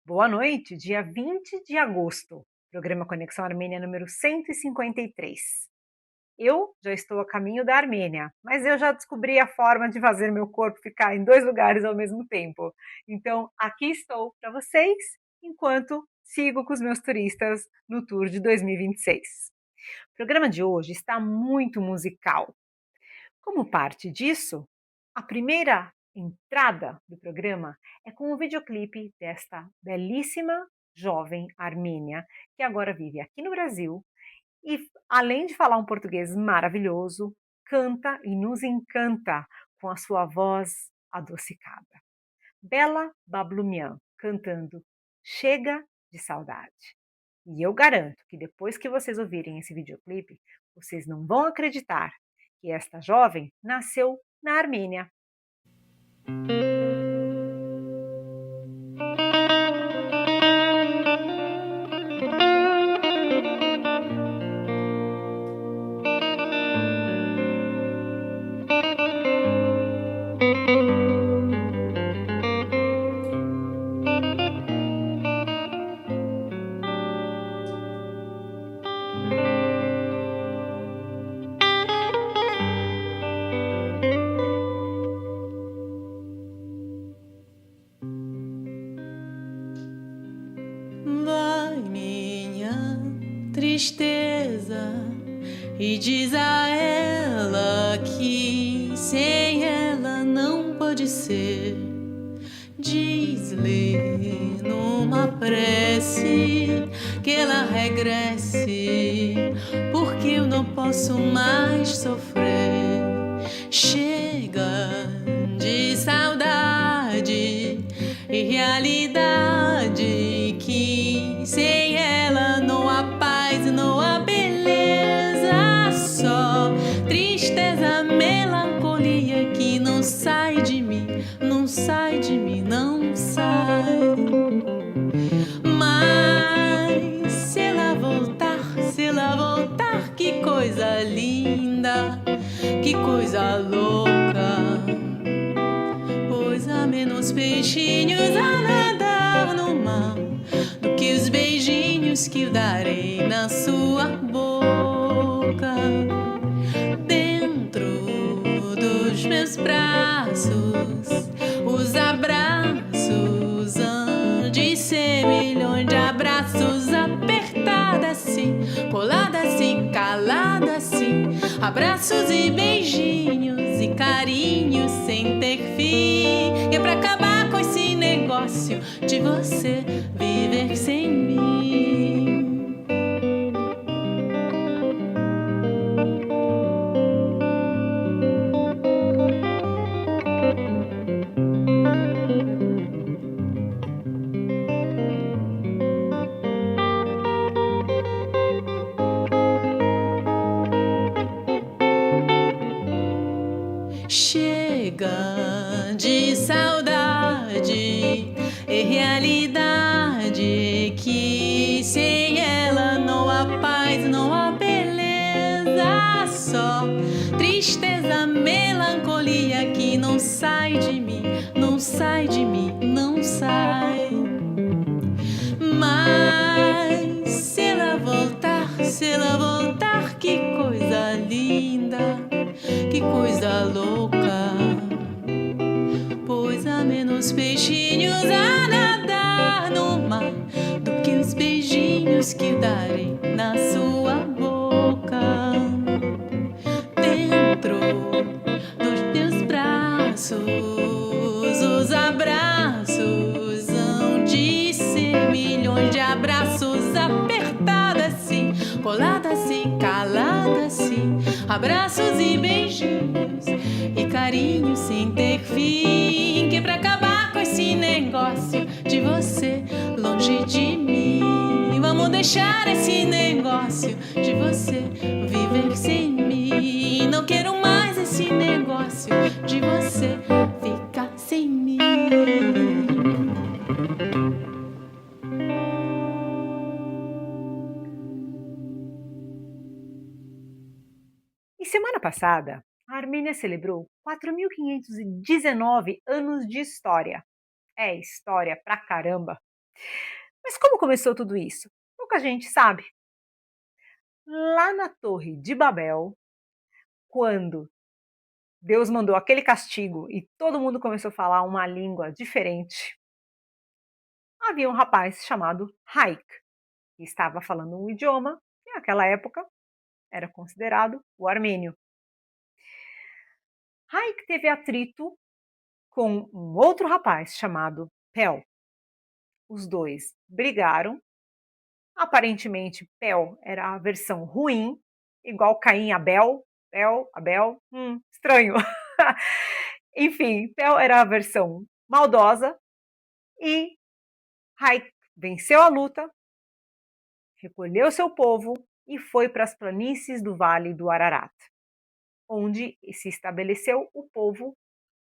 Boa noite, dia 20 de agosto, programa Conexão Armênia número 153. Eu já estou a caminho da Armênia, mas eu já descobri a forma de fazer meu corpo ficar em dois lugares ao mesmo tempo. Então, aqui estou para vocês, enquanto sigo com os meus turistas no tour de 2026. O programa de hoje está muito musical. Como parte disso, a primeira entrada do programa é com o videoclipe desta belíssima jovem armênia que agora vive aqui no Brasil e, além de falar um português maravilhoso, canta e nos encanta com a sua voz adocicada. Bela Bablumian cantando Chega de Saudade. E eu garanto que depois que vocês ouvirem esse videoclipe, vocês não vão acreditar que esta jovem nasceu na Armênia. Vai minha tristeza e diz a ela que sem ela não pode ser. Diz-lhe numa prece que ela regresse, porque eu não posso mais sofrer. Chega de saudade e realidade, que sem ela não há paz, não há beleza, só tristeza, melancolia que não sai de mim, não sai de mim, não sai. Mas se ela voltar, que coisa linda, que coisa louca, pois há menos peixinhos a nadar no mar do que os beijinhos que eu darei na sua boca. Dentro dos meus braços, os abraços hão de ser milhões de abraços, apertada assim, colada assim, calada assim, abraços e beijinhos e carinhos sem ter fim. E é pra acabar com esse negócio de você viver sem mim. Chega de saudade e realidade, que sem ela não há paz, não há beleza, só tristeza, melancolia que não sai de mim, não sai de mim, não sai. Mas se ela voltar, que coisa linda, que coisa louca, pois há menos peixinhos a nadar no mar do que os beijinhos que eu darei na sua boca. Dentro dos teus braços, os abraços hão de ser milhões de abraços, apertada assim, colada assim, calada assim, abraços e beijinhos e carinho sem ter fim, que é pra acabar com esse negócio de você longe de mim. Vamos deixar esse negócio de você viver sem mim. Não quero mais esse negócio de você ficar sem mim. E semana passada, a Armênia celebrou 4.519 anos de história. É história pra caramba! Mas como começou tudo isso? Pouca gente sabe. Lá na Torre de Babel, quando Deus mandou aquele castigo e todo mundo começou a falar uma língua diferente, havia um rapaz chamado Haik, que estava falando um idioma que naquela época era considerado o armênio. Haik teve atrito com um outro rapaz chamado Pel. Os dois brigaram. Aparentemente, Pel era a versão ruim, igual Caim e Abel. Pel, Abel, estranho. Enfim, Pel era a versão maldosa e Haik venceu a luta, recolheu seu povo e foi para as planícies do Vale do Ararat, onde se estabeleceu o povo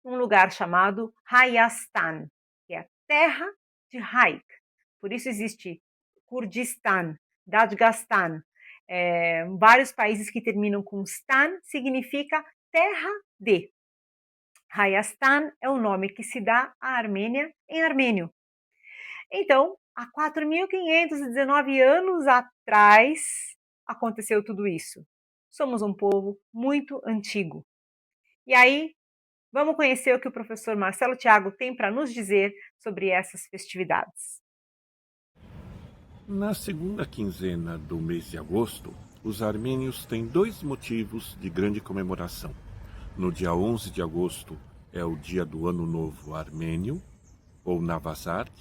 num lugar chamado Hayastan, que é a terra de Haik. Por isso existe Kurdistan, Dagestan, vários países que terminam com stan significa terra de. Hayastan é o nome que se dá à Armênia em armênio. Então, há 4.519 anos atrás aconteceu tudo isso. Somos um povo muito antigo. E aí, vamos conhecer o que o professor Marcelo Thiago tem para nos dizer sobre essas festividades. Na segunda quinzena do mês de agosto, os armênios têm 2 motivos de grande comemoração. No dia 11 de agosto é o dia do Ano Novo Armênio, ou Navazart,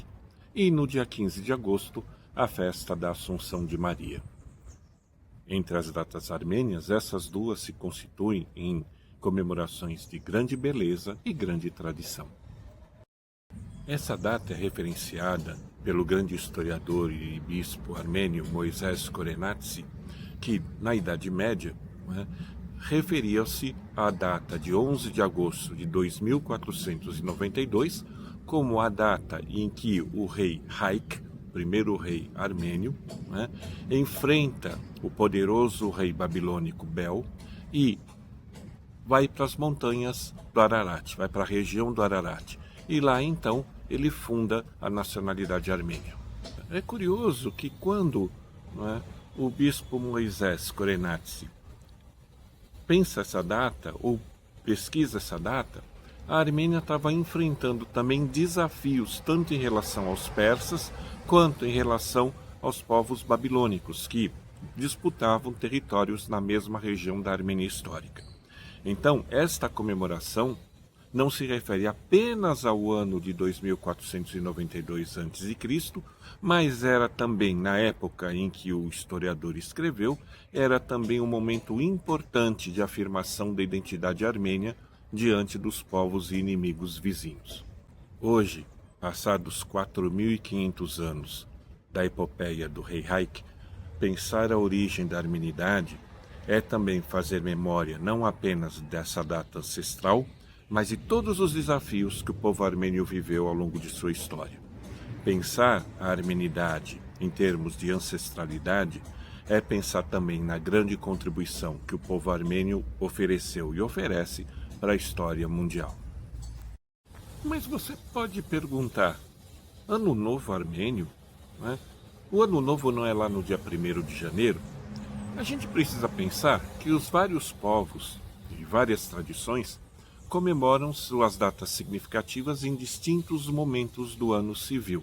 e no dia 15 de agosto, a festa da Assunção de Maria. Entre as datas armênias, essas duas se constituem em comemorações de grande beleza e grande tradição. Essa data é referenciada pelo grande historiador e bispo armênio Moisés Korenatsi, que, na Idade Média, referia-se à data de 11 de agosto de 2492 como a data em que o rei Haik, primeiro rei armênio, enfrenta o poderoso rei babilônico Bel e vai para as montanhas do Ararat, vai para a região do Ararat. E lá, então, ele funda a nacionalidade armênia. É curioso que quando o bispo Moisés Korenatsi pensa essa data, ou pesquisa essa data, a Armênia estava enfrentando também desafios, tanto em relação aos persas, quanto em relação aos povos babilônicos, que disputavam territórios na mesma região da Armênia histórica. Então, esta comemoração não se refere apenas ao ano de 2492 a.C., mas era também, na época em que o historiador escreveu, era também um momento importante de afirmação da identidade armênia diante dos povos e inimigos vizinhos. Hoje, passados 4.500 anos da epopeia do rei Haik, pensar a origem da armenidade é também fazer memória não apenas dessa data ancestral, mas de todos os desafios que o povo armênio viveu ao longo de sua história. Pensar a armenidade em termos de ancestralidade é pensar também na grande contribuição que o povo armênio ofereceu e oferece para a história mundial. Mas você pode perguntar, Ano Novo Armênio? O Ano Novo não é lá no dia 1º de janeiro? A gente precisa pensar que os vários povos e várias tradições comemoram suas datas significativas em distintos momentos do ano civil.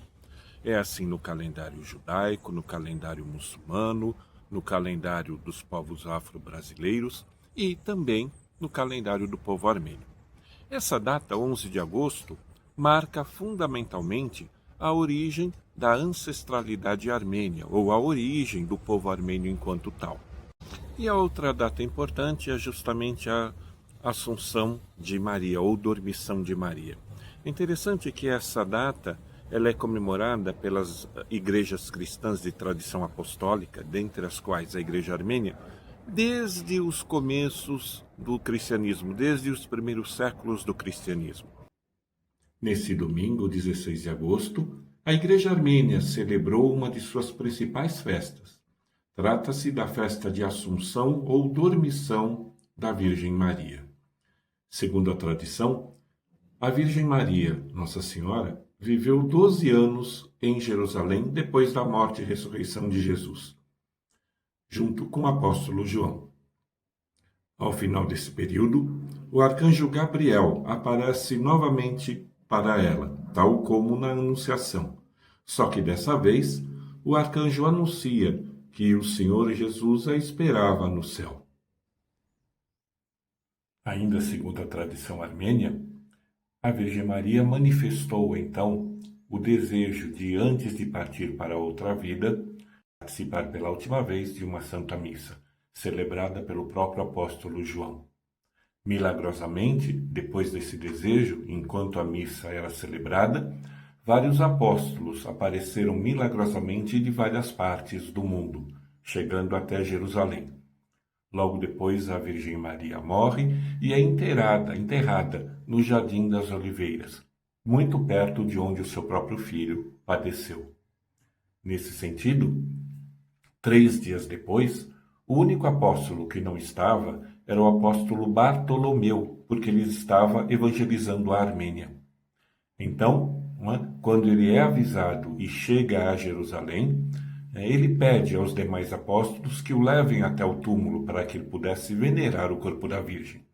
É assim no calendário judaico, no calendário muçulmano, no calendário dos povos afro-brasileiros e também no calendário do povo armênio. Essa data, 11 de agosto, marca fundamentalmente a origem da ancestralidade armênia, ou a origem do povo armênio enquanto tal. E a outra data importante é justamente a Assunção de Maria, ou Dormição de Maria. É interessante que essa data ela é comemorada pelas igrejas cristãs de tradição apostólica, dentre as quais a Igreja Armênia, desde os começos do cristianismo, desde os primeiros séculos do cristianismo. Nesse domingo, 16 de agosto, a Igreja Armênia celebrou uma de suas principais festas. Trata-se da festa de Assunção ou Dormição da Virgem Maria. Segundo a tradição, a Virgem Maria, Nossa Senhora, viveu 12 anos em Jerusalém depois da morte e ressurreição de Jesus, junto com o apóstolo João. Ao final desse período, o arcanjo Gabriel aparece novamente para ela, tal como na Anunciação. Só que dessa vez, o arcanjo anuncia que o Senhor Jesus a esperava no céu. Ainda segundo a tradição armênia, a Virgem Maria manifestou então o desejo de, antes de partir para outra vida, participar pela última vez de uma Santa Missa, celebrada pelo próprio apóstolo João. Milagrosamente, depois desse desejo, enquanto a missa era celebrada, vários apóstolos apareceram milagrosamente de várias partes do mundo, chegando até Jerusalém. Logo depois, a Virgem Maria morre e é enterrada no Jardim das Oliveiras, muito perto de onde o seu próprio filho padeceu. Nesse sentido, 3 dias depois, o único apóstolo que não estava era o apóstolo Bartolomeu, porque ele estava evangelizando a Armênia. Então, quando ele é avisado e chega a Jerusalém, ele pede aos demais apóstolos que o levem até o túmulo para que ele pudesse venerar o corpo da Virgem.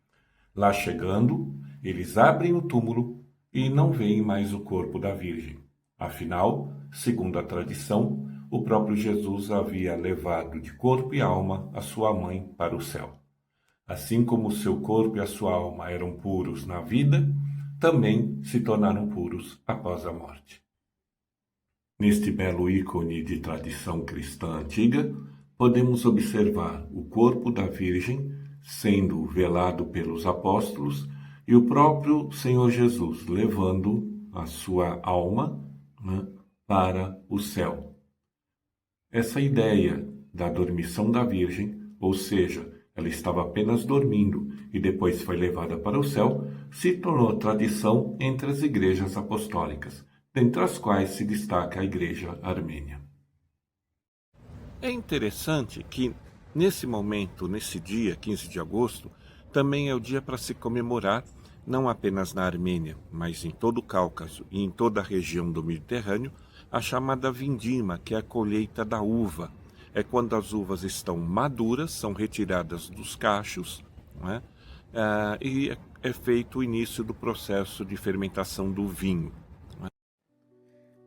Lá chegando, eles abrem o túmulo e não veem mais o corpo da Virgem. Afinal, segundo a tradição, o próprio Jesus havia levado de corpo e alma a sua mãe para o céu. Assim como o seu corpo e a sua alma eram puros na vida, também se tornaram puros após a morte. Neste belo ícone de tradição cristã antiga, podemos observar o corpo da Virgem sendo velado pelos apóstolos e o próprio Senhor Jesus levando a sua alma, para o céu. Essa ideia da dormição da Virgem, ou seja, ela estava apenas dormindo e depois foi levada para o céu, se tornou tradição entre as igrejas apostólicas, dentre as quais se destaca a Igreja Armênia. É interessante que, nesse momento, nesse dia, 15 de agosto, também é o dia para se comemorar, não apenas na Armênia, mas em todo o Cáucaso e em toda a região do Mediterrâneo, a chamada vindima, que é a colheita da uva. É quando as uvas estão maduras, são retiradas dos cachos, e é feito o início do processo de fermentação do vinho.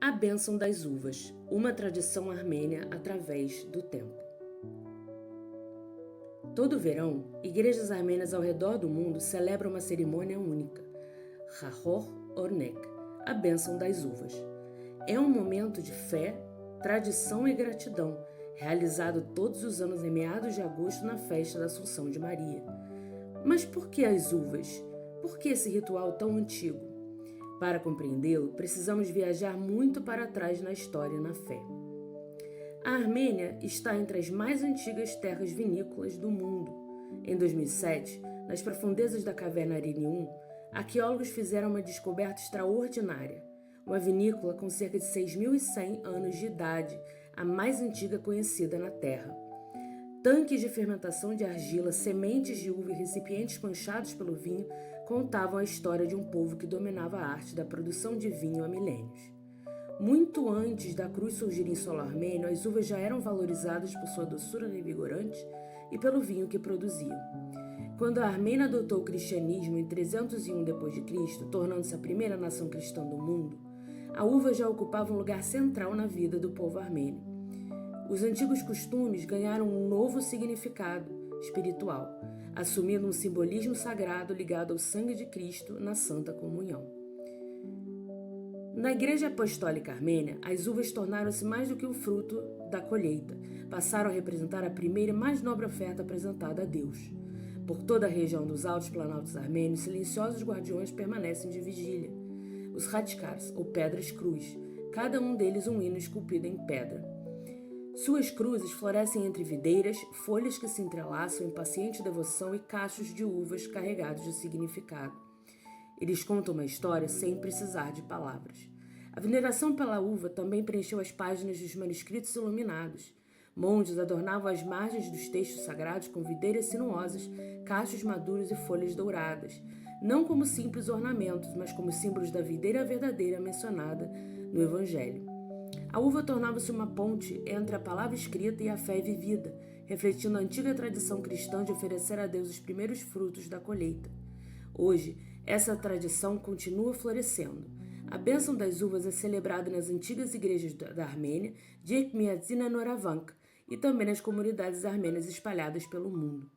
A bênção das uvas, uma tradição armênia através do tempo. Todo verão, igrejas armênias ao redor do mundo celebram uma cerimônia única, Chachor Ornek, a bênção das uvas. É um momento de fé, tradição e gratidão, realizado todos os anos em meados de agosto na festa da Assunção de Maria. Mas por que as uvas? Por que esse ritual tão antigo? Para compreendê-lo, precisamos viajar muito para trás na história e na fé. A Armênia está entre as mais antigas terras vinícolas do mundo. Em 2007, nas profundezas da caverna Arinium, arqueólogos fizeram uma descoberta extraordinária. Uma vinícola com cerca de 6.100 anos de idade, a mais antiga conhecida na Terra. Tanques de fermentação de argila, sementes de uva e recipientes manchados pelo vinho contavam a história de um povo que dominava a arte da produção de vinho há milênios. Muito antes da cruz surgir em solo armênio, as uvas já eram valorizadas por sua doçura revigorante e pelo vinho que produziam. Quando a Armênia adotou o cristianismo em 301 d.C., tornando-se a primeira nação cristã do mundo, a uva já ocupava um lugar central na vida do povo armênio. Os antigos costumes ganharam um novo significado espiritual, assumindo um simbolismo sagrado ligado ao sangue de Cristo na Santa Comunhão. Na Igreja Apostólica Armênia, as uvas tornaram-se mais do que o fruto da colheita, passaram a representar a primeira e mais nobre oferta apresentada a Deus. Por toda a região dos Altos Planaltos Armênios, silenciosos guardiões permanecem de vigília. Os Khatchkars, ou pedras cruz, cada um deles um hino esculpido em pedra. Suas cruzes florescem entre videiras, folhas que se entrelaçam em paciente devoção e cachos de uvas carregados de significado. Eles contam uma história sem precisar de palavras. A veneração pela uva também preencheu as páginas dos manuscritos iluminados. Monges adornavam as margens dos textos sagrados com videiras sinuosas, cachos maduros e folhas douradas. não como simples ornamentos, mas como símbolos da videira verdadeira mencionada no Evangelho. A uva tornava-se uma ponte entre a palavra escrita e a fé vivida, refletindo a antiga tradição cristã de oferecer a Deus os primeiros frutos da colheita. Hoje, essa tradição continua florescendo. A bênção das uvas é celebrada nas antigas igrejas da Armênia, de Ekmiadzina Noravank, e também nas comunidades armênias espalhadas pelo mundo.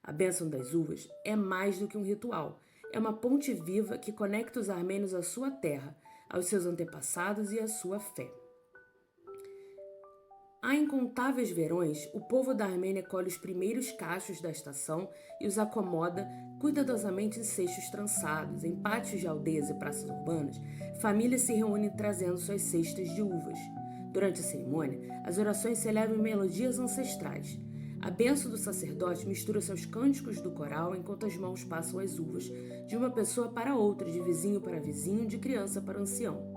A bênção das uvas é mais do que um ritual. É uma ponte viva que conecta os armênios à sua terra, aos seus antepassados e à sua fé. Há incontáveis verões, o povo da Armênia colhe os primeiros cachos da estação e os acomoda cuidadosamente em cestos trançados. Em pátios de aldeias e praças urbanas, famílias se reúnem trazendo suas cestas de uvas. Durante a cerimônia, as orações se elevam em melodias ancestrais. A bênção do sacerdote mistura-se aos cânticos do coral enquanto as mãos passam as uvas de uma pessoa para outra, de vizinho para vizinho, de criança para ancião.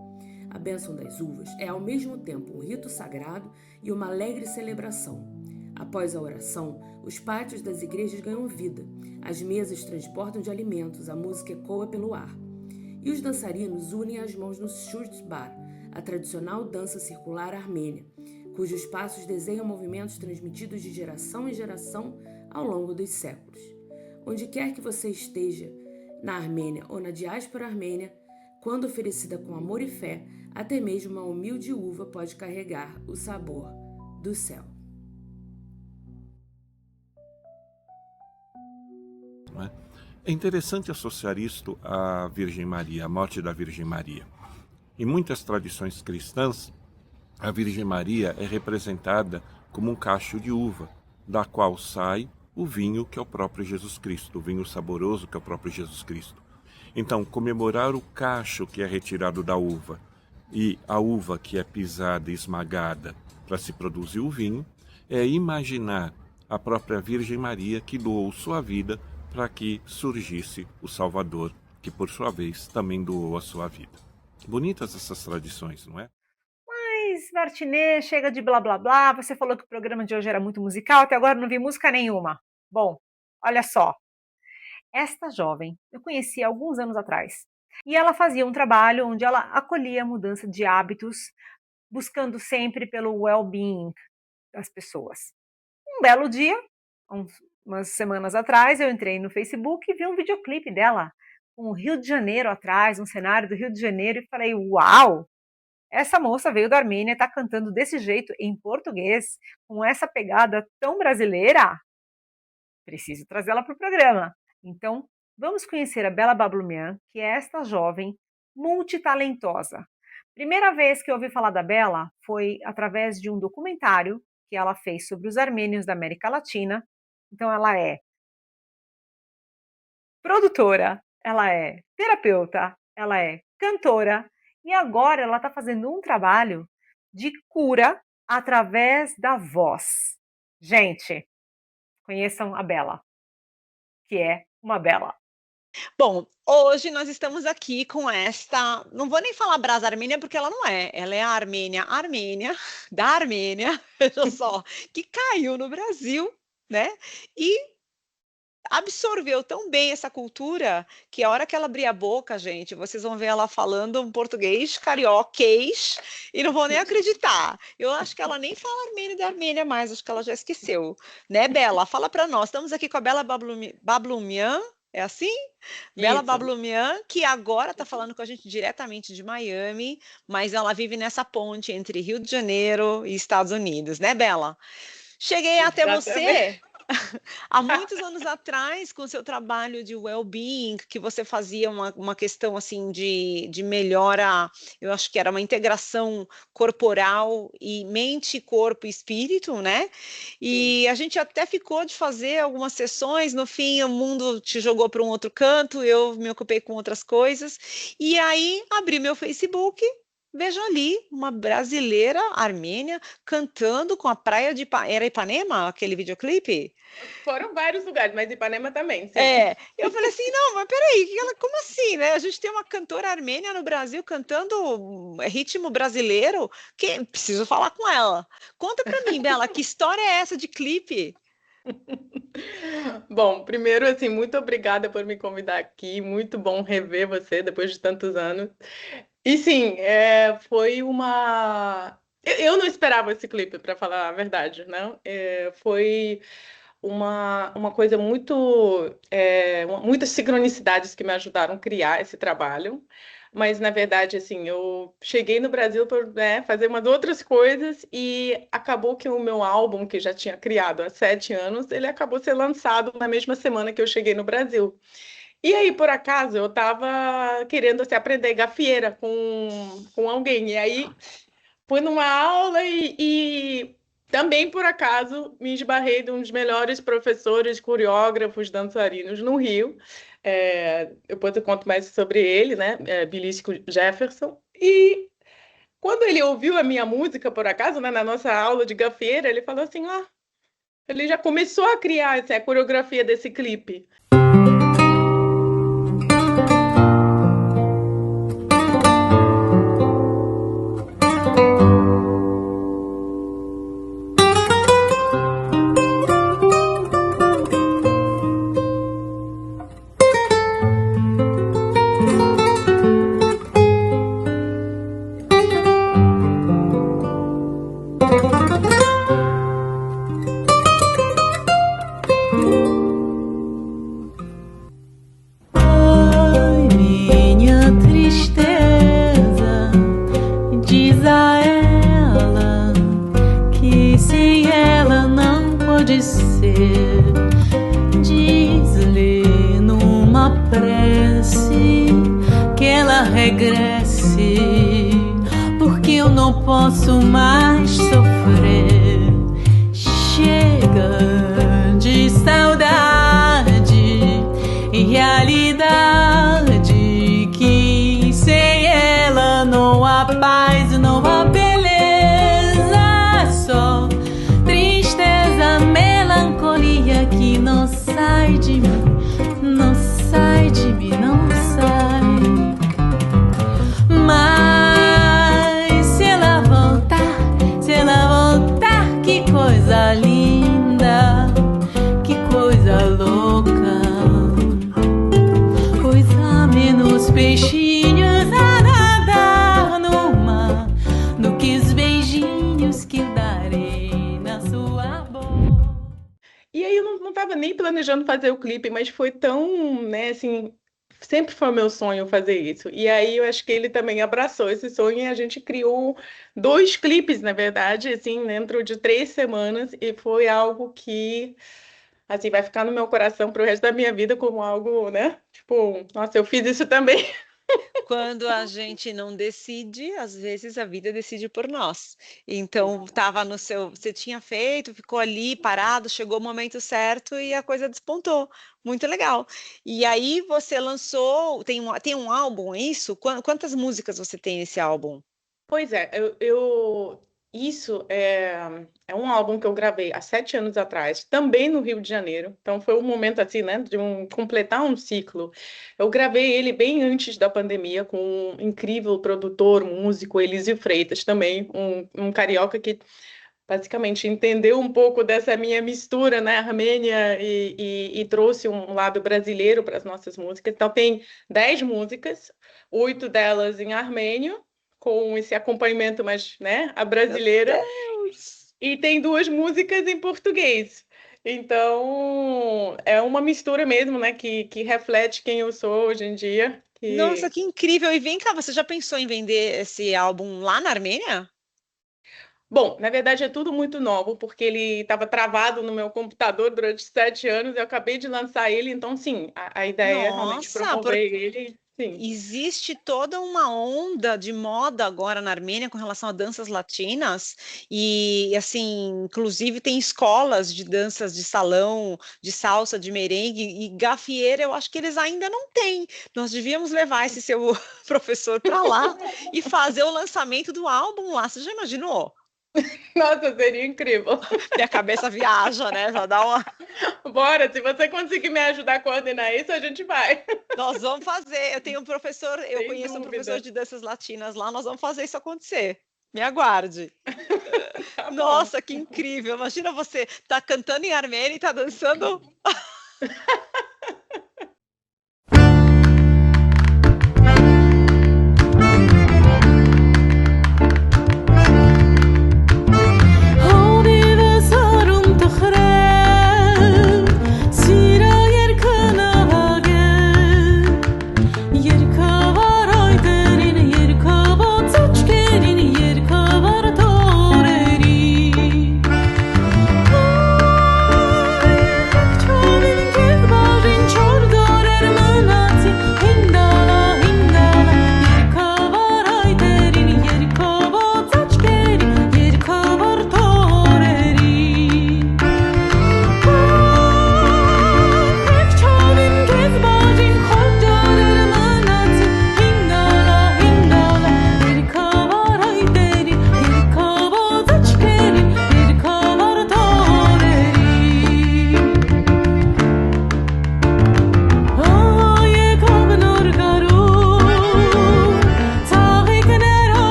A bênção das uvas é ao mesmo tempo um rito sagrado e uma alegre celebração. Após a oração, os pátios das igrejas ganham vida, as mesas transportam de alimentos, a música ecoa pelo ar. E os dançarinos unem as mãos no shurtbar, a tradicional dança circular armênia, cujos passos desenham movimentos transmitidos de geração em geração ao longo dos séculos. Onde quer que você esteja, na Armênia ou na diáspora armênia, quando oferecida com amor e fé, até mesmo uma humilde uva pode carregar o sabor do céu. É interessante associar isto à Virgem Maria, à morte da Virgem Maria. Em muitas tradições cristãs, a Virgem Maria é representada como um cacho de uva, da qual sai o vinho que é o próprio Jesus Cristo, o vinho saboroso que é o próprio Jesus Cristo. Então, comemorar o cacho que é retirado da uva e a uva que é pisada e esmagada para se produzir o vinho, é imaginar a própria Virgem Maria que doou sua vida para que surgisse o Salvador, que por sua vez também doou a sua vida. Bonitas essas tradições, não é? Mas, Martinê, chega de blá blá blá, você falou que o programa de hoje era muito musical, até agora não vi música nenhuma. Bom, olha só. Esta jovem eu conheci há alguns anos atrás e ela fazia um trabalho onde ela acolhia a mudança de hábitos, buscando sempre pelo well-being das pessoas. Um belo dia, umas semanas atrás, eu entrei no Facebook e vi um videoclipe dela com o Rio de Janeiro atrás, um cenário do Rio de Janeiro, e falei: uau! Essa moça veio da Armênia, está cantando desse jeito em português, com essa pegada tão brasileira. Preciso trazê-la para o programa. Então, vamos conhecer a Bela Bablumian, que é esta jovem multitalentosa. Primeira vez que eu ouvi falar da Bela foi através de um documentário que ela fez sobre os armênios da América Latina. Então, ela é produtora, ela é terapeuta, ela é cantora e agora ela está fazendo um trabalho de cura através da voz. Gente, conheçam a Bela, que é uma Bela. Bom, hoje nós estamos aqui com esta, não vou nem falar brasa armênia porque ela não é, ela é a Armênia, da Armênia, veja só, que caiu no Brasil, né? E absorveu tão bem essa cultura que a hora que ela abrir a boca, gente, vocês vão ver ela falando um português carioquês e não vão nem acreditar. Eu acho que ela nem fala armênio da Armênia mais, acho que ela já esqueceu. Né, Bela? Fala para nós. Estamos aqui com a Bela Bablumian, é assim? Bela Isso. Bablumian, que agora está falando com a gente diretamente de Miami, mas ela vive nessa ponte entre Rio de Janeiro e Estados Unidos, né, Bela? Cheguei até você há muitos anos atrás, com o seu trabalho de well-being, que você fazia uma questão assim de melhora, eu acho que era uma integração corporal e mente, corpo e espírito, né? E a gente até ficou de fazer algumas sessões, no fim o mundo te jogou para um outro canto, eu me ocupei com outras coisas, e aí abri meu Facebook. Vejo ali uma brasileira armênia cantando com a praia de era Ipanema, aquele videoclipe? Foram vários lugares, mas Ipanema também, sim. Eu falei assim, não, mas peraí, como assim, né? A gente tem uma cantora armênia no Brasil cantando ritmo brasileiro, que preciso falar com ela. Conta pra mim, Bela, que história é essa de clipe? Bom, primeiro, assim, muito obrigada por me convidar aqui. Muito bom rever você depois de tantos anos. E sim, foi uma. Eu não esperava esse clipe, para falar a verdade, né? Foi uma coisa muito. Muitas sincronicidades que me ajudaram a criar esse trabalho. Mas, na verdade, assim, eu cheguei no Brasil para, né, fazer umas outras coisas e acabou que o meu álbum, que já tinha criado há 7 anos, ele acabou sendo lançado na mesma semana que eu cheguei no Brasil. E aí, por acaso, eu estava querendo assim, aprender gafieira com alguém. E aí, fui numa aula e também, por acaso, me esbarrei de um dos melhores professores, coreógrafos, dançarinos no Rio. Depois eu conto mais sobre ele, né? Bilístico Jefferson. E quando ele ouviu a minha música, por acaso, né, na nossa aula de gafieira, ele falou assim: ah, ele já começou a criar a coreografia desse clipe. Ai, minha tristeza, diz a ela que sem ela não pode ser. Diz-lhe numa prece que ela regresse, porque eu não posso mais sofrer. Chega de saudade e realidade, que sem ela não há paz, não há beleza, só tristeza, melancolia que não sai de mim, não sai de mim, não sai. Mas se ela voltar, que coisa linda, que coisa louca, coisa menos peixinhos a nadar no mar do que os beijinhos que eu darei na sua boca. E aí eu não estava nem planejando fazer o clipe, mas foi tão, né, assim, sempre foi meu sonho fazer isso. E aí eu acho que ele também abraçou esse sonho e a gente criou 2 clipes, na verdade, assim, dentro de 3 semanas, e foi algo que, assim, vai ficar no meu coração pro resto da minha vida como algo, né? Tipo, nossa, eu fiz isso também. Quando a gente não decide, às vezes a vida decide por nós. Então, estava no seu, você tinha feito, ficou ali parado, chegou o momento certo e a coisa despontou. Muito legal. E aí você lançou, tem um álbum, é isso? Quantas músicas você tem nesse álbum? Pois é, isso é um álbum que eu gravei há 7 anos atrás, também no Rio de Janeiro. Então foi um momento assim, né, de completar um ciclo. Eu gravei ele bem antes da pandemia com um incrível produtor, músico, Elísio Freitas, também um carioca que basicamente entendeu um pouco dessa minha mistura, né, armênia e trouxe um lado brasileiro para as nossas músicas. Então tem 10 músicas, 8 delas em armênio, com esse acompanhamento mais, né, a Meu brasileira, Deus! e tem 2 músicas em português. Então, é uma mistura mesmo, né, que reflete quem eu sou hoje em dia. Nossa, que incrível! E vem cá, você já pensou em vender esse álbum lá na Armênia? Bom, na verdade é tudo muito novo, porque ele estava travado no meu computador durante 7 anos, eu acabei de lançar ele, então sim, a ideia é realmente Nossa, promover ele, sim. existe toda uma onda de moda agora na Armênia com relação a danças latinas e, assim, inclusive tem escolas de danças de salão, de salsa, de merengue e gafieira, eu acho que eles ainda não têm. Nós devíamos levar esse seu professor para lá e fazer o lançamento do álbum lá. Você já imaginou? Nossa, seria incrível. Minha cabeça viaja, né? Já dá uma. Bora, se você conseguir me ajudar a coordenar isso, a gente vai. Nós vamos fazer. Eu tenho um professor, eu Sem conheço um professor dúvida. de danças latinas lá, nós vamos fazer isso acontecer. Me aguarde. Tá bom. Nossa, que incrível! Imagina você tá cantando em armênio e tá dançando.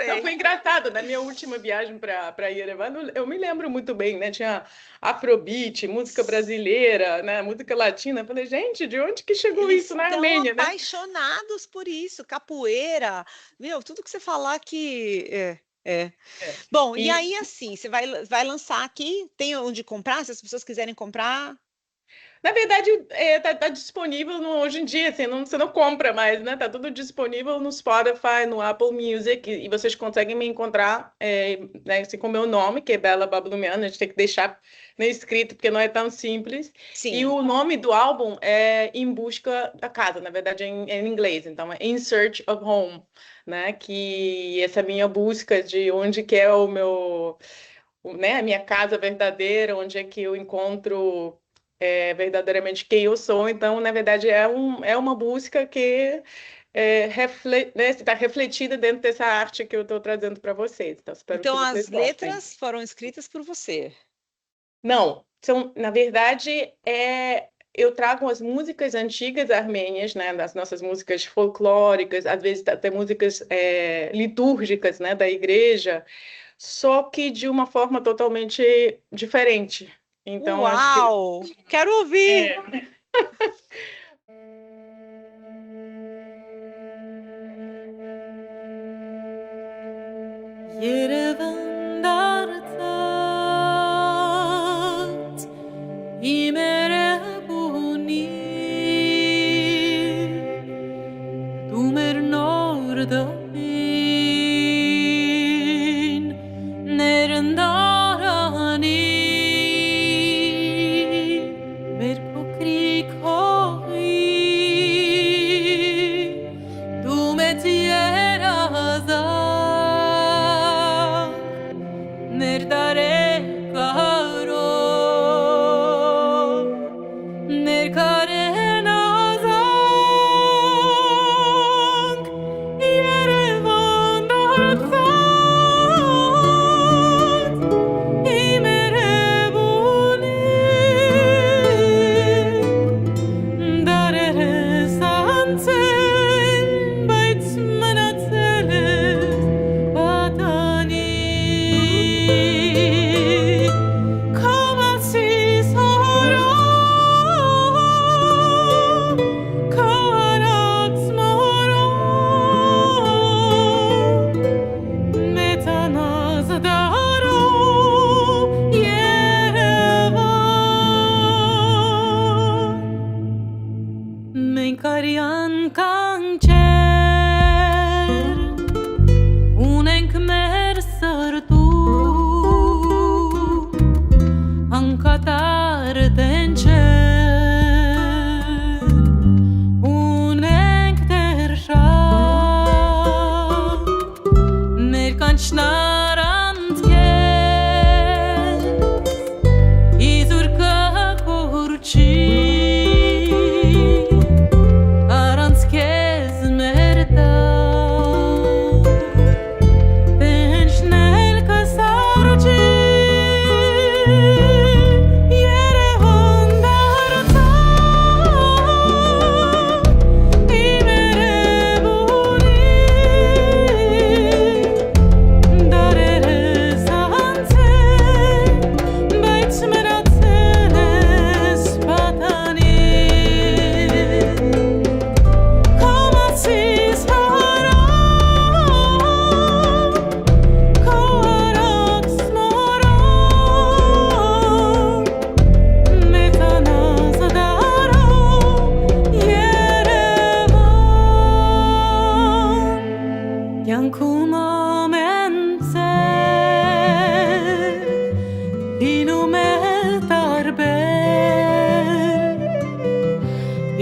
Não, foi engraçado. Na minha última viagem para Yerevan, eu me lembro muito bem, né? Tinha Afrobeat, música brasileira, né? Música latina. Eu falei, gente, de onde que chegou Eles isso na estão Armênia, né? apaixonados por isso, capoeira, meu, tudo que você falar que é. Bom, e aí assim, você vai lançar aqui, tem onde comprar, se as pessoas quiserem comprar? Na verdade, tá disponível hoje em dia, assim, você não compra mais, né? Tá tudo disponível no Spotify, no Apple Music, e vocês conseguem me encontrar, né, assim, com o meu nome, que é Bella Bablumian. A gente tem que deixar, né, escrito, porque não é tão simples. Sim. E o nome do álbum é Em Busca da Casa, na verdade é em inglês, então é In Search of Home, né? Que essa minha busca de onde que é o meu, né, a minha casa verdadeira, onde é que eu encontro verdadeiramente quem eu sou. Então, na verdade, é uma busca que está refletida dentro dessa arte que eu estou trazendo para vocês. Então, espero Então, que vocês as gostem. letras foram escritas por você. Não, na verdade, eu trago as músicas antigas armênias, né, das nossas músicas folclóricas, às vezes até músicas litúrgicas, né, da igreja, só que de uma forma totalmente diferente. Então, Uau! acho que... Quero ouvir!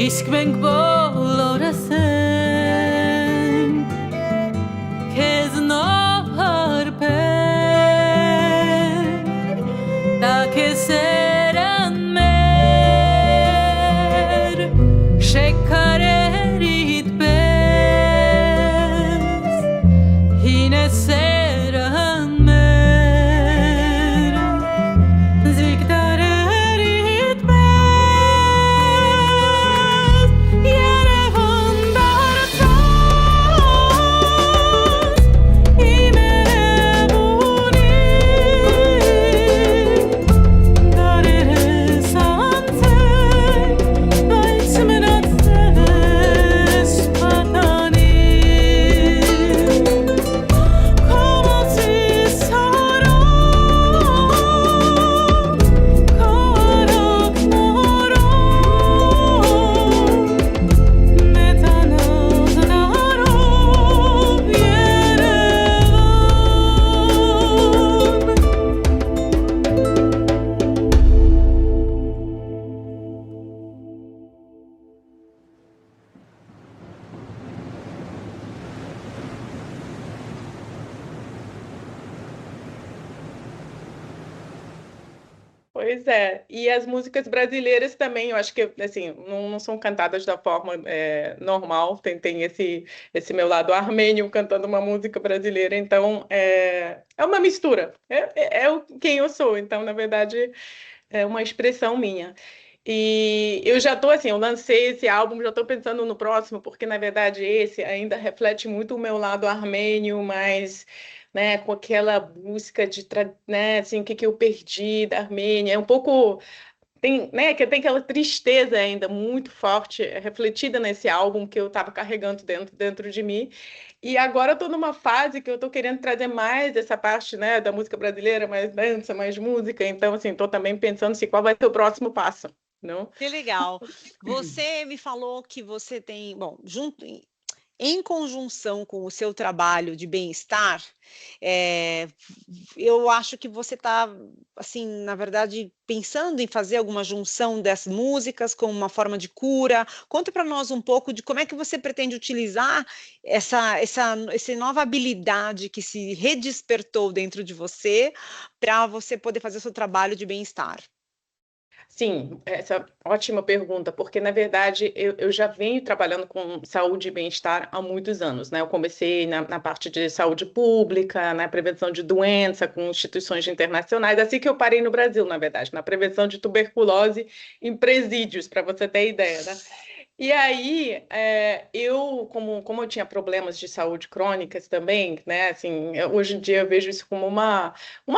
Iskveng boloresen Kez nohar pen Da keseren mer Shekarerit bez Hine seren mer Zigdarerit bez Pois é, e as músicas brasileiras também, eu acho que assim, não são cantadas da forma normal, tem esse meu lado armênio cantando uma música brasileira, então é uma mistura, quem eu sou, então na verdade é uma expressão minha. E eu já estou assim, eu lancei esse álbum, já estou pensando no próximo, porque na verdade esse ainda reflete muito o meu lado armênio, mas né, com aquela busca de, né, assim, o que eu perdi da Armênia, é um pouco né, que tem aquela tristeza ainda muito forte, refletida nesse álbum que eu estava carregando dentro de mim. E agora eu estou numa fase que eu estou querendo trazer mais essa parte, né, da música brasileira, mais dança, mais música. Então, assim, estou também pensando se qual vai ser o próximo passo, não? Que legal. Você me falou que você tem, bom, junto em conjunção com o seu trabalho de bem-estar, eu acho que você está, assim, na verdade, pensando em fazer alguma junção dessas músicas como uma forma de cura. Conta para nós um pouco de como é que você pretende utilizar essa nova habilidade que se redespertou dentro de você para você poder fazer o seu trabalho de bem-estar. Sim, essa é uma ótima pergunta, porque na verdade eu já venho trabalhando com saúde e bem-estar há muitos anos, né? Eu comecei na parte de saúde pública, na prevenção de doença com instituições internacionais, assim que eu parei no Brasil, na verdade, na prevenção de tuberculose em presídios, para você ter ideia, né? E aí, como eu tinha problemas de saúde crônicas também, né, assim, hoje em dia eu vejo isso como uma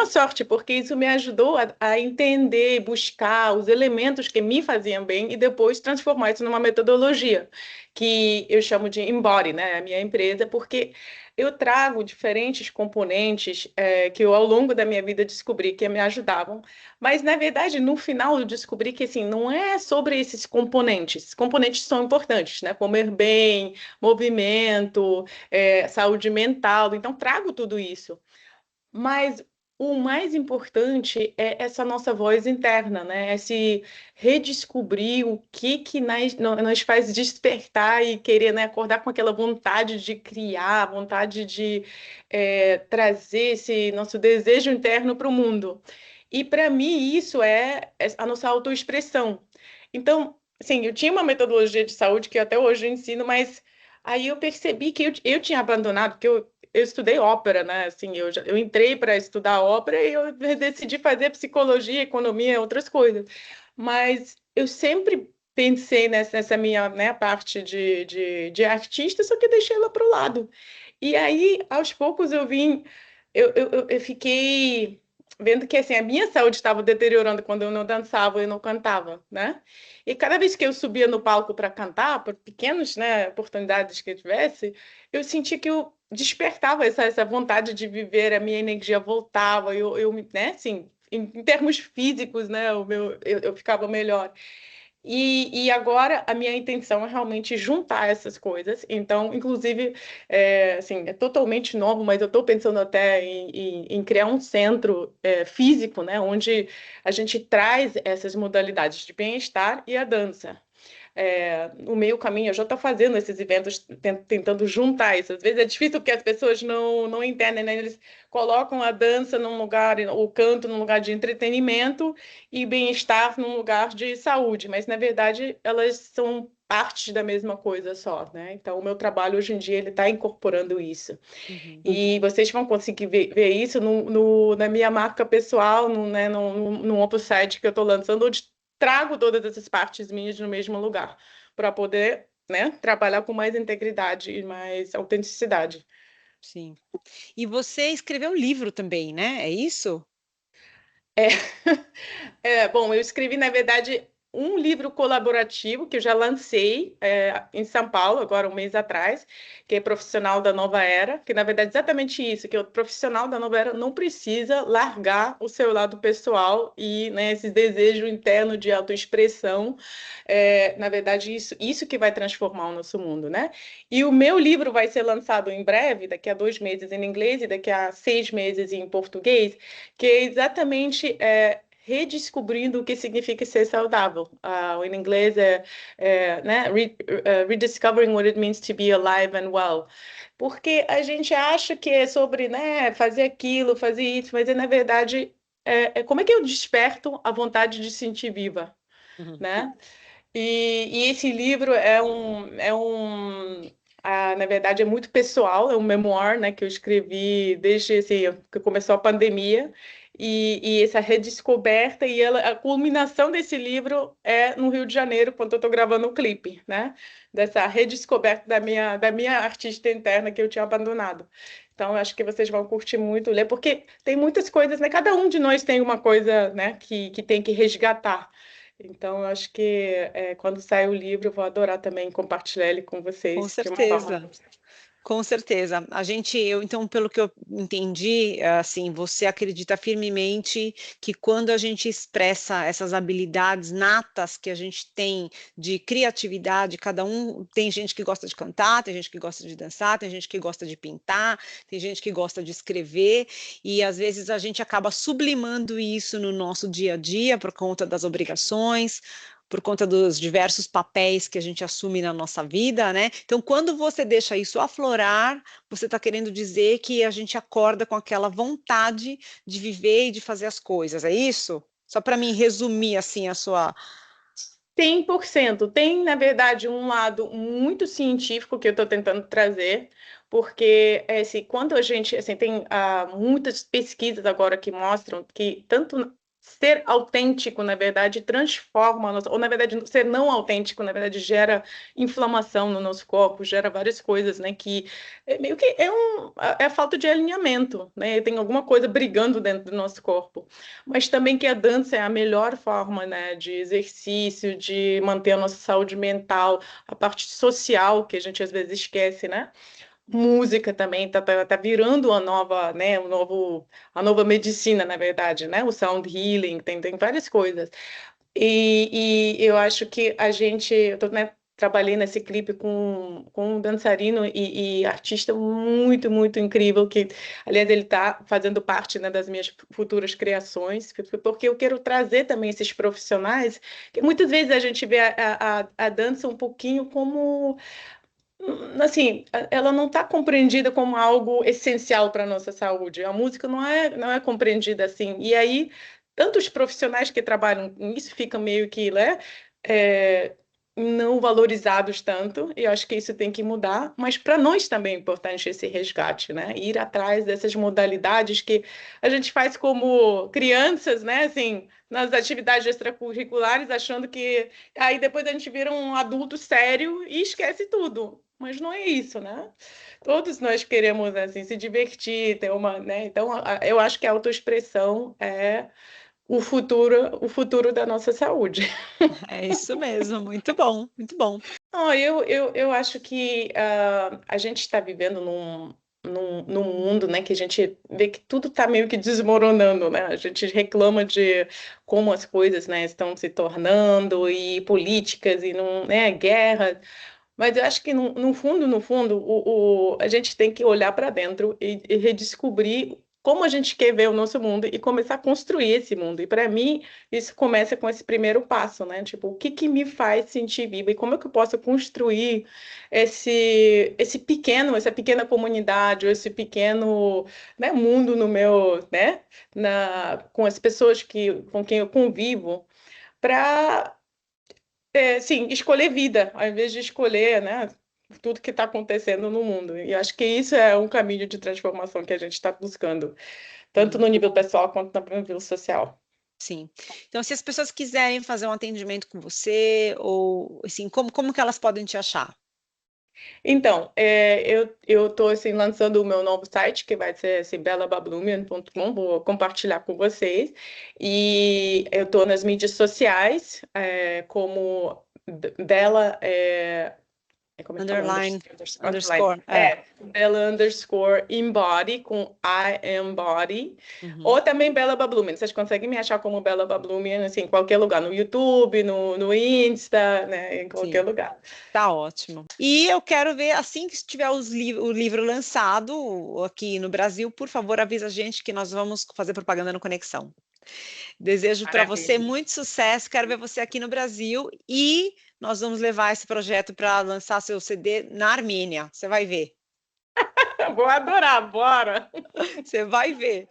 sorte, porque isso me ajudou a entender, buscar os elementos que me faziam bem e depois transformar isso numa metodologia, que eu chamo de Embody, né, a minha empresa, porque eu trago diferentes componentes que eu, ao longo da minha vida, descobri que me ajudavam, mas, na verdade, no final, eu descobri que, assim, não é sobre esses componentes. Os componentes são importantes, né? Comer bem, movimento, saúde mental. Então, trago tudo isso. Mas o mais importante é essa nossa voz interna, né? Esse redescobrir o que nos faz despertar e querer, né, acordar com aquela vontade de criar, vontade de trazer esse nosso desejo interno para o mundo. E para mim isso é a nossa autoexpressão. Então, assim, eu tinha uma metodologia de saúde que até hoje eu ensino, mas aí eu percebi que eu tinha abandonado, porque eu estudei ópera, né? Assim, eu entrei para estudar ópera e eu decidi fazer psicologia, economia, outras coisas. Mas eu sempre pensei nessa minha, né, parte de artista, só que deixei ela para o lado. E aí, aos poucos, eu fiquei vendo que assim, a minha saúde estava deteriorando quando eu não dançava e não cantava, né? E cada vez que eu subia no palco para cantar, por pequenas, né, oportunidades que eu tivesse, eu sentia que eu despertava essa vontade de viver, a minha energia voltava, né, assim, em termos físicos, né, eu ficava melhor. E agora a minha intenção é realmente juntar essas coisas. Então, inclusive, assim, é totalmente novo, mas eu estou pensando até em criar um centro físico, né, onde a gente traz essas modalidades de bem-estar e a dança. No meio caminho, eu já estou fazendo esses eventos, tentando juntar isso. Às vezes é difícil porque as pessoas não entendem, né? Eles colocam a dança num lugar, o canto num lugar de entretenimento e bem-estar num lugar de saúde, mas na verdade elas são partes da mesma coisa só, né? Então o meu trabalho hoje em dia ele está incorporando isso. E vocês vão conseguir ver isso na minha marca pessoal, né, no outro site que eu estou lançando, onde trago todas essas partes minhas no mesmo lugar, para poder, né, trabalhar com mais integridade e mais autenticidade. Sim. E você escreveu um livro também, né? É isso? É, bom, eu escrevi, na verdade, um livro colaborativo que eu já lancei em São Paulo, agora um mês atrás, que é Profissional da Nova Era, que na verdade é exatamente isso, que o profissional da nova era não precisa largar o seu lado pessoal e, né, esse desejo interno de autoexpressão, na verdade isso que vai transformar o nosso mundo, né? E o meu livro vai ser lançado em breve, daqui a 2 meses em inglês e daqui a 6 meses em português, que é exatamente redescobrindo o que significa ser saudável. Em inglês né, rediscovering what it means to be alive and well. Porque a gente acha que é sobre, né, fazer aquilo, fazer isso, mas na verdade como é que eu desperto a vontade de sentir viva, né? E esse livro na verdade, é muito pessoal, é um memoir, né, que eu escrevi desde assim, que começou a pandemia, e essa redescoberta, a culminação desse livro é no Rio de Janeiro, quando eu estou gravando o clipe, né, dessa redescoberta da minha artista interna que eu tinha abandonado. Então, eu acho que vocês vão curtir muito ler, porque tem muitas coisas, né, cada um de nós tem uma coisa, né, que tem que resgatar. Então, eu acho que quando sair o livro, eu vou adorar também compartilhar ele com Com vocês de uma forma. certeza. Com certeza. Então, pelo que eu entendi, assim, você acredita firmemente que quando a gente expressa essas habilidades natas que a gente tem de criatividade, cada um tem gente que gosta de cantar, tem gente que gosta de dançar, tem gente que gosta de pintar, tem gente que gosta de escrever, e às vezes a gente acaba sublimando isso no nosso dia a dia por conta das obrigações, por conta dos diversos papéis que a gente assume na nossa vida, né? Então, quando você deixa isso aflorar, você está querendo dizer que a gente acorda com aquela vontade de viver e de fazer as coisas, é isso? Só para mim resumir assim a sua. 100%. Tem, na verdade, um lado muito científico que eu estou tentando trazer, porque assim, quando a gente, assim, tem muitas pesquisas agora que mostram que tanto ser autêntico, na verdade, transforma a nossa, ou na verdade, ser não autêntico, na verdade, gera inflamação no nosso corpo, gera várias coisas, né, que meio que é a falta de alinhamento, né, tem alguma coisa brigando dentro do nosso corpo. Mas também que a dança é a melhor forma, né, de exercício, de manter a nossa saúde mental, a parte social, que a gente às vezes esquece, né? Música também tá virando a nova, né, a nova medicina, na verdade, né? O sound healing, tem várias coisas. E eu acho que eu tô, né, trabalhei nesse clipe com um dançarino e artista muito, muito incrível, que, aliás, ele está fazendo parte, né, das minhas futuras criações, porque eu quero trazer também esses profissionais, que muitas vezes a gente vê a dança um pouquinho como, assim, ela não está compreendida como algo essencial para a nossa saúde. A música não é compreendida assim. E aí, tantos profissionais que trabalham com isso ficam meio que, né, é, não valorizados tanto, e eu acho que isso tem que mudar, mas para nós também é importante esse resgate, né? Ir atrás dessas modalidades que a gente faz como crianças, né? Assim, nas atividades extracurriculares, achando que aí depois a gente vira um adulto sério e esquece tudo. Mas não é isso, né? Todos nós queremos assim se divertir, ter uma, né? Então, eu acho que a autoexpressão é o futuro da nossa saúde. É isso mesmo, muito bom, muito bom. Não, eu acho que a gente está vivendo num mundo, né, que a gente vê que tudo está meio que desmoronando, né? A gente reclama de como as coisas, né, estão se tornando, e políticas, e não, né, guerra. Mas eu acho que no fundo, a gente tem que olhar para dentro e redescobrir como a gente quer ver o nosso mundo e começar a construir esse mundo. E para mim, isso começa com esse primeiro passo, né? Tipo, o que que me faz sentir viva e como é que eu posso construir essa pequena comunidade, ou esse pequeno, né, mundo no meu, né, com as pessoas com quem eu convivo, para sim, escolher vida, ao invés de escolher, né, tudo que está acontecendo no mundo. E acho que isso é um caminho de transformação que a gente está buscando, tanto no nível pessoal quanto no nível social. Sim. Então, se as pessoas quiserem fazer um atendimento com você, ou assim, como que elas podem te achar? Então, eu estou assim, lançando o meu novo site, que vai ser assim, belabablumian.com, vou compartilhar com vocês. E eu estou nas mídias sociais, como Bela. Como é que fala? Underline, underscore. Bella underscore embody, com I am body. Uhum. Ou também Bella Bablumian. Vocês conseguem me achar como Bella Bablumian, assim, em qualquer lugar. No YouTube, no Insta, né? Em qualquer lugar. Tá ótimo. E eu quero ver, assim que tiver o livro lançado aqui no Brasil, por favor, avisa a gente que nós vamos fazer propaganda no Conexão. Desejo para você muito sucesso, quero ver você aqui no Brasil, e nós vamos levar esse projeto para lançar seu CD na Armênia, você vai ver. Vou adorar, bora! Você vai ver.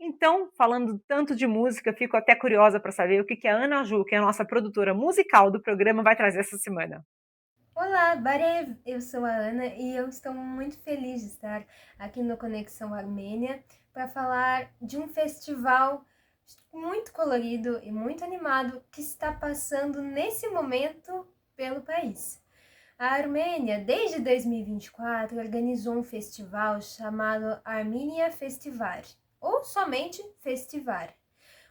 Então, falando tanto de música, fico até curiosa para saber o que a Ana Ju, que é a nossa produtora musical do programa, vai trazer essa semana. Olá, Barev! Eu sou a Ana e eu estou muito feliz de estar aqui no Conexão Armênia para falar de um festival muito colorido e muito animado que está passando nesse momento pelo país. A Armênia, desde 2024, organizou um festival chamado Armenia Festival, ou somente Festival.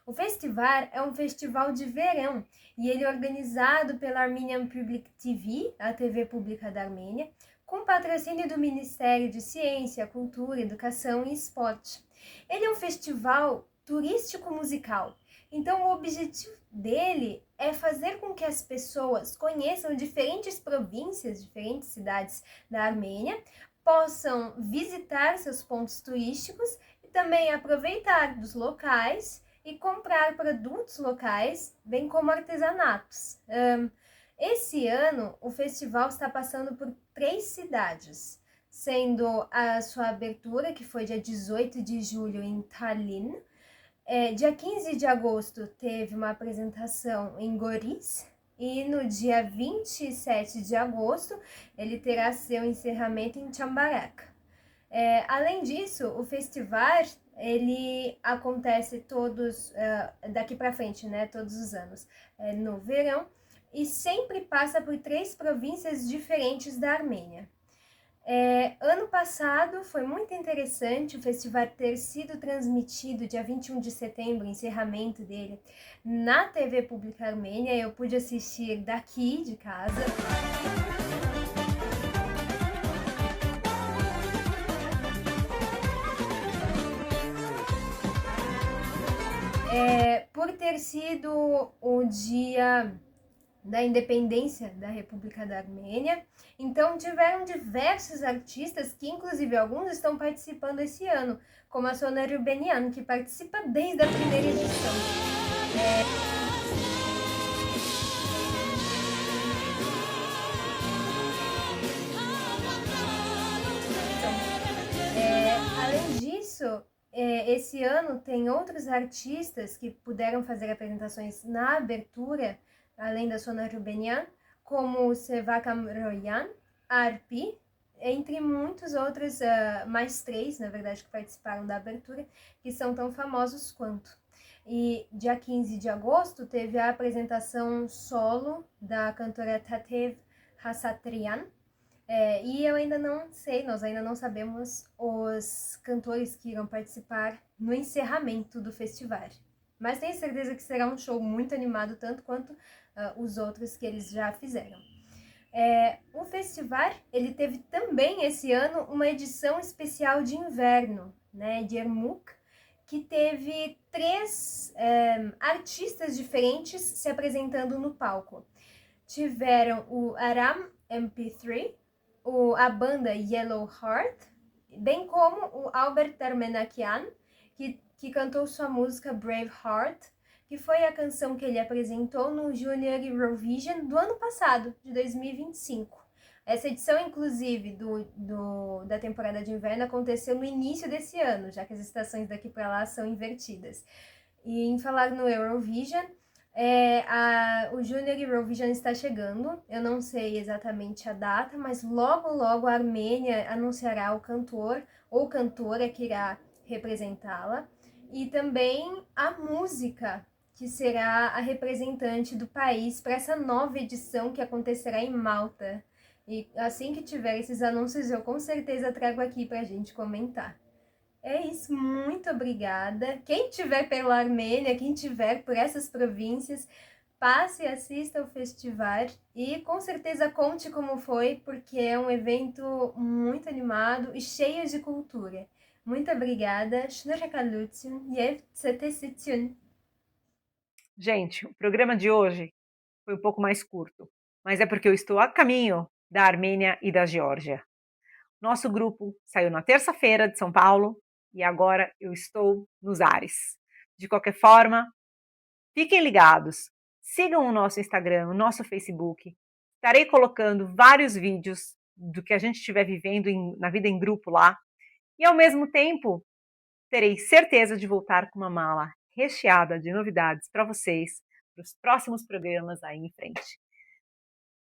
O festival é um festival de verão e ele é organizado pela Armenian Public TV, a TV pública da Armênia, com patrocínio do Ministério de Ciência, Cultura, Educação e Esporte. Ele é um festival turístico-musical, então o objetivo dele é fazer com que as pessoas conheçam diferentes províncias, diferentes cidades da Armênia, possam visitar seus pontos turísticos e também aproveitar dos locais e comprar produtos locais, bem como artesanatos. Esse ano, o festival está passando por 3 cidades, sendo a sua abertura, que foi dia 18 de julho em Tallinn. Dia 15 de agosto teve uma apresentação em Goris, e no dia 27 de agosto ele terá seu encerramento em Chambarak. Além disso, o festival ele acontece todos daqui para frente, né, todos os anos, no verão, e sempre passa por 3 províncias diferentes da Armênia. Ano passado foi muito interessante o festival ter sido transmitido dia 21 de setembro, encerramento dele, na TV Pública Armênia. Eu pude assistir daqui de casa. Por ter sido o dia da independência da República da Armênia. Então tiveram diversos artistas que, inclusive, alguns estão participando esse ano, como a Soner Rubenian, que participa desde a primeira edição. Além disso, esse ano tem outros artistas que puderam fazer apresentações na abertura, além da Soner Rubenian, como o Sevakam Royan, Arpi, entre muitos outros, mais 3, na verdade, que participaram da abertura, que são tão famosos quanto. E dia 15 de agosto teve a apresentação solo da cantora Tatev Hasatrian, e eu ainda não sei, nós ainda não sabemos os cantores que irão participar no encerramento do festival. Mas tenho certeza que será um show muito animado, tanto quanto os outros que eles já fizeram. O festival ele teve também esse ano uma edição especial de inverno, né, de Yarmouk, que teve 3 artistas diferentes se apresentando no palco. Tiveram o Aram MP3, a banda Yellow Heart, bem como o Albert Armenakian, que cantou sua música Brave Heart, que foi a canção que ele apresentou no Junior Eurovision do ano passado, de 2025. Essa edição, inclusive, da temporada de inverno aconteceu no início desse ano, já que as estações daqui para lá são invertidas. E em falar no Eurovision, o Junior Eurovision está chegando, eu não sei exatamente a data, mas logo a Armênia anunciará o cantor ou cantora que irá representá-la, e também a música que será a representante do país para essa nova edição que acontecerá em Malta. E assim que tiver esses anúncios, eu com certeza trago aqui para a gente comentar. É isso, muito obrigada. Quem tiver pela Armênia, quem tiver por essas províncias, passe e assista ao festival e com certeza conte como foi, porque é um evento muito animado e cheio de cultura. Muito obrigada. Gente, o programa de hoje foi um pouco mais curto, mas é porque eu estou a caminho da Armênia e da Geórgia. Nosso grupo saiu na terça-feira de São Paulo e agora eu estou nos ares. De qualquer forma, fiquem ligados, sigam o nosso Instagram, o nosso Facebook. Estarei colocando vários vídeos do que a gente estiver vivendo na vida em grupo lá. E ao mesmo tempo, terei certeza de voltar com uma mala recheada de novidades para vocês, para os próximos programas aí em frente.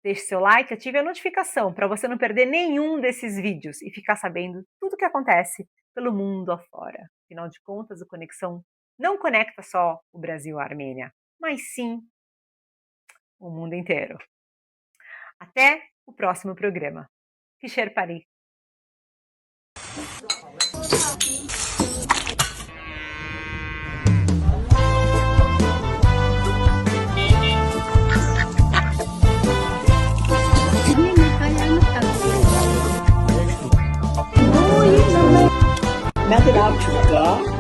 Deixe seu like, ative a notificação para você não perder nenhum desses vídeos e ficar sabendo tudo o que acontece pelo mundo afora. Afinal de contas, o Conexão não conecta só o Brasil à Armênia, mas sim o mundo inteiro. Até o próximo programa. Kisher Pari. Method out to